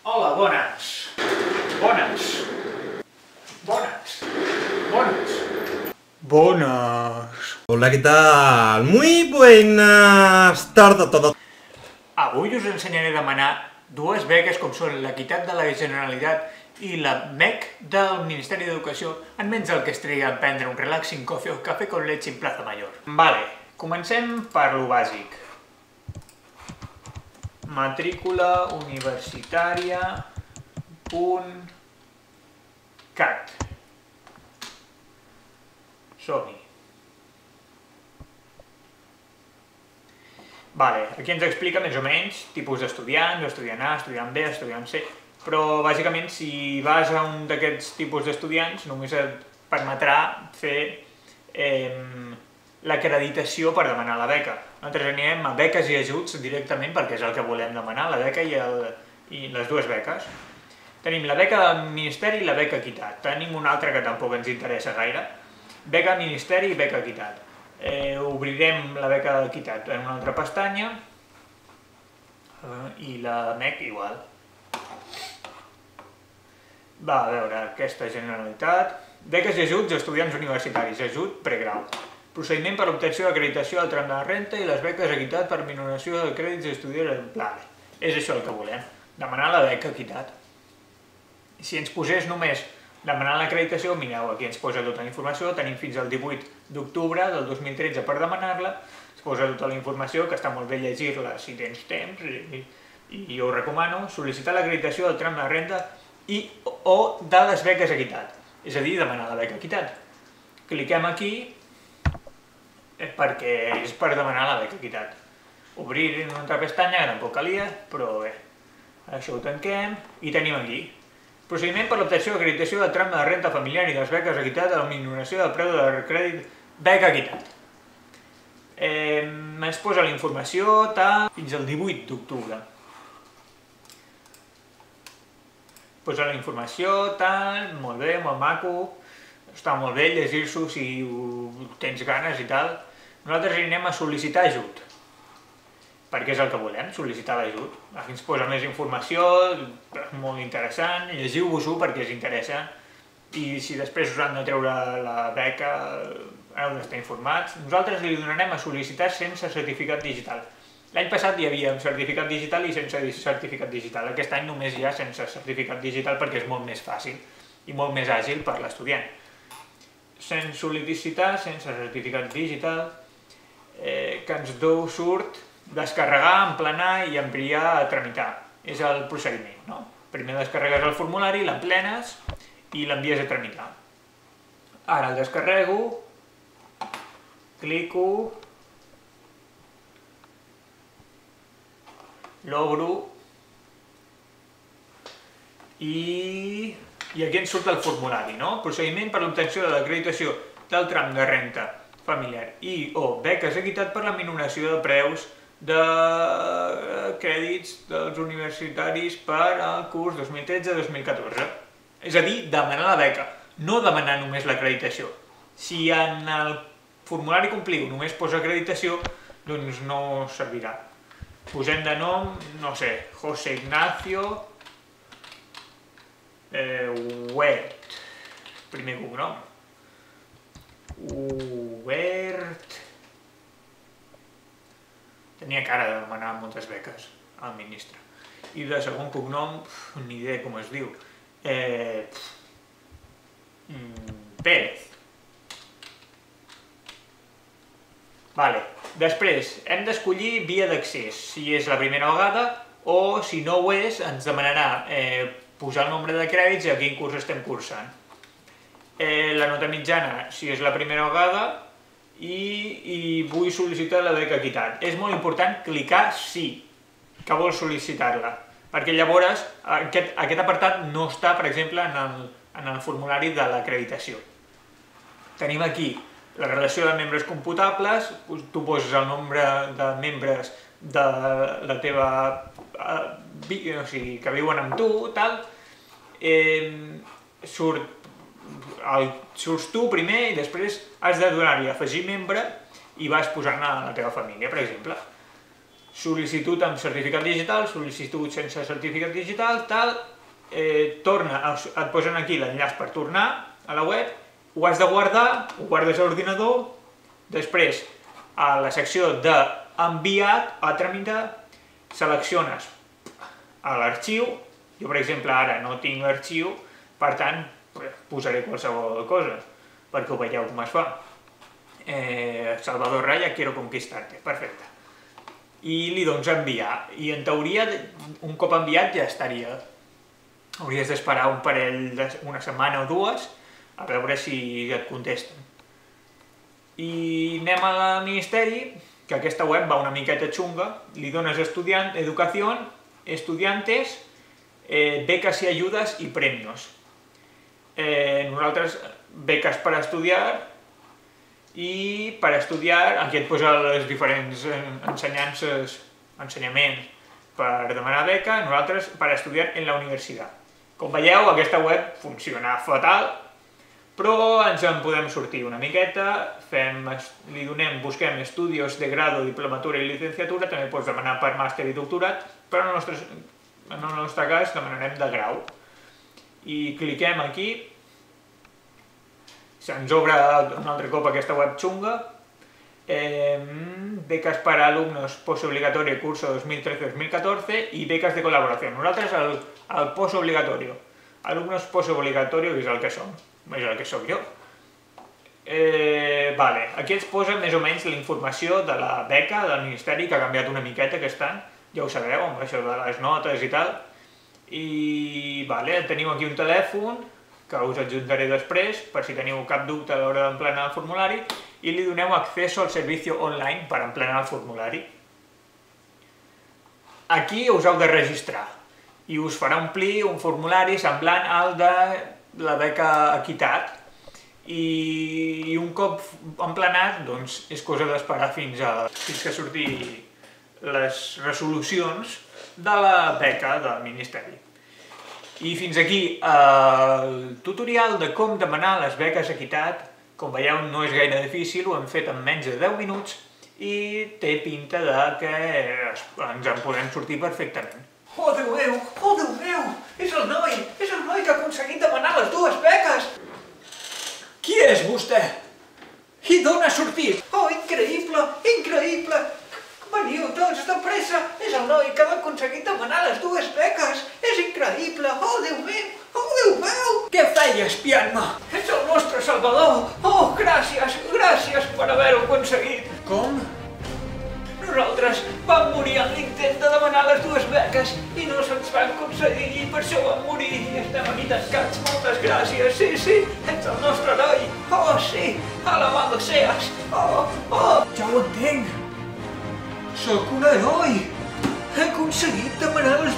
Hola, bones. Bones. Bones. Bones. Bones. Hola, ¿qué tal? Muy buenas tardes a todos. Avui us ensenyaré a demanar dues beques com són l'Equitat de la Generalitat i la MEC del Ministeri d'Educació en menys del que es triga a prendre un relaxing coffee o café con leche en Plaza Mayor. Vale, comencem per lo bàsic. Matrícula universitària .cat. Som-hi. Vale, aquí ens explica més o menys tipus d'estudiants, estudiant A, estudiant B, estudiant C, però bàsicament si vas a un d'aquests tipus d'estudiants només et permetrà fer l'acreditació per demanar la beca. Nosaltres anirem a beques i ajuts directament perquè és el que volem demanar, la beca i les dues beques. Tenim la beca del Ministeri i la beca Equitat. Tenim una altra que tampoc ens interessa gaire. Beca Ministeri i beca Equitat. Obrirem la beca d'Equitat en una altra pestanya i la MEC igual. Va, a veure, aquesta Generalitat. Beques i ajuts a estudiants universitaris, ajut pregrau. Procediment per l'obtenció d'acreditació del tram de la renta i les beques Equitat per minoració de crèdits d'estudiants. És això el que volem, demanar la beca Equitat. Si ens posés només demanar l'acreditació, mireu, aquí ens posa tota la informació, tenim fins al 18 d'octubre del 2013 per demanar-la, es posa tota la informació, que està molt bé llegir-la si tens temps, i jo ho recomano, sol·licitar l'acreditació del tram de la renta o de les beques Equitat, és a dir, demanar la beca Equitat. Cliquem aquí, perquè és per demanar la beca Equitat. Obrir una altra pestanya, que tampoc calia, però bé, això ho tanquem i tenim aquí. Procediment per l'obtenció d'acreditació del tram de la renta familiar i de les beques Equitat a la minoració del preu del crèdit beca Equitat. Es posa la informació fins al 18 d'octubre. Posa la informació, molt bé, molt maco, està molt bé llegir-s'ho si tens ganes i tal. Nosaltres anirem a sol·licitar ajut, perquè és el que volem, sol·licitar l'ajut. Aquí ens posa més informació, molt interessant, llegiu-vos-ho perquè us interessa, i si després us han de treure la beca, heu d'estar informats. Nosaltres li donarem a sol·licitar sense certificat digital. L'any passat hi havia certificat digital i sense certificat digital. Aquest any només hi ha sense certificat digital perquè és molt més fàcil i molt més àgil per l'estudiant. Sense sol·licitar, sense certificat digital, que ens surt descarregar, emplenar i enviar a tramitar. És el procediment, no? Primer descarregues el formulari, l'emplenes i l'envies a tramitar. Ara el descarrego, clico, l'obro i aquí ens surt el formulari, no? Procediment per l'obtenció de l'acreditació del tram de renta familiar i o beques Equitat per la minoració de preus de crèdits dels universitaris per al curs 2013-2014. És a dir, demanar la beca, no demanar només l'acreditació. Si en el formulari compliu només posa acreditació, doncs no servirà. Posem de nom, no sé, José Ignacio Huert, primer cognom. Huert... Tenia cara de demanar moltes beques al ministre. I de segon cognom, ni idea com es diu. Pérez. Vale. Després, hem d'escollir via d'accés, si és la primera vegada o, si no ho és, ens demanarà posar el nombre de crèdits i a quin curs estem cursant. La nota mitjana, si és la primera vegada, i vull sol·licitar la beca Equitat. És molt important clicar sí, que vols sol·licitar-la, perquè llavors aquest apartat no està, per exemple, en el formulari de l'acreditació. Tenim aquí la relació de membres computables, tu poses el nombre de membres de la teva... o sigui, que viuen amb tu, tal, surts tu primer i després has de donar-li a afegir membre i vas posant a la teva família, per exemple. sol·licitud amb certificat digital, sol·licitud sense certificat digital, tal, torna, et posen aquí l'enllaç per tornar a la web, ho has de guardar, ho guardes a l'ordinador, després a la secció d'enviat a tramitar, selecciones a l'arxiu, jo per exemple ara no tinc l'arxiu, per tant posaré qualsevol cosa, perquè ho veieu com es fa. Salvador Raya, quiero conquistarte, perfecte. I li dones a enviar, i en teoria un cop enviat ja estaria. Hauries d'esperar un parell, una setmana o dues, a veure si et contesten. I anem al Ministeri, que aquesta web va una miqueta xunga, li dones educación, estudiantes, becas y ayudas y premios. Nosaltres, beques per estudiar, i per estudiar, aquí et posa les diferents ensenyaments per demanar beca, nosaltres per estudiar en la universitat. Com veieu, aquesta web funciona fatal, però ens en podem sortir una miqueta, busquem estudios de grado, diplomatura i licenciatura, també pots demanar per màster i doctorat, però en el nostre cas demanarem de grau. I cliquem aquí, se'ns obre un altre cop aquesta web xunga, becas para alumnos posobligatorio curso 2013-2014 i beques de col·laboració. Nosaltres el posobligatorio, alumnos posobligatorio és el que som, és el que soc jo. Aquí ens posa més o menys la informació de la beca del Ministeri, que ha canviat una miqueta aquest any, ja ho sabeu, amb això de les notes i tal. I teniu aquí un telèfon, que us adjuntaré després, per si teniu cap dubte a l'hora d'emplenar el formulari, i li doneu acceso al servicio online per emplenar el formulari. Aquí us heu de registrar i us farà omplir un formulari semblant al de la beca Equitat, i un cop emplenat, doncs és cosa d'esperar fins que surti les resolucions de la beca del Ministeri. I fins aquí el tutorial de com demanar les beques Equitat. Com veieu, no és gaire difícil, ho hem fet en menys de 10 minuts i té pinta que ens en podem sortir perfectament. Oh, Déu meu! És el noi que ha aconseguit demanar les dues beques! Qui és vostè? I d'on ha sortit? Oh, increïble! Veniu tots de pressa! És el noi que ha aconseguit demanar les dues beques! És increïble! Oh, Déu meu! Què feia espiant-me? Ets el nostre Salvador! Oh, gràcies per haver-ho aconseguit! Com? Nosaltres vam morir en l'intent de demanar les dues beques i no se'ns van concedir i per això vam morir i estem aquí tancats. Moltes gràcies, sí, ets el nostre heroi! Oh, sí! Alabado seas! Oh! Ja ho entenc! Sóc un heroi! He aconseguit demanar les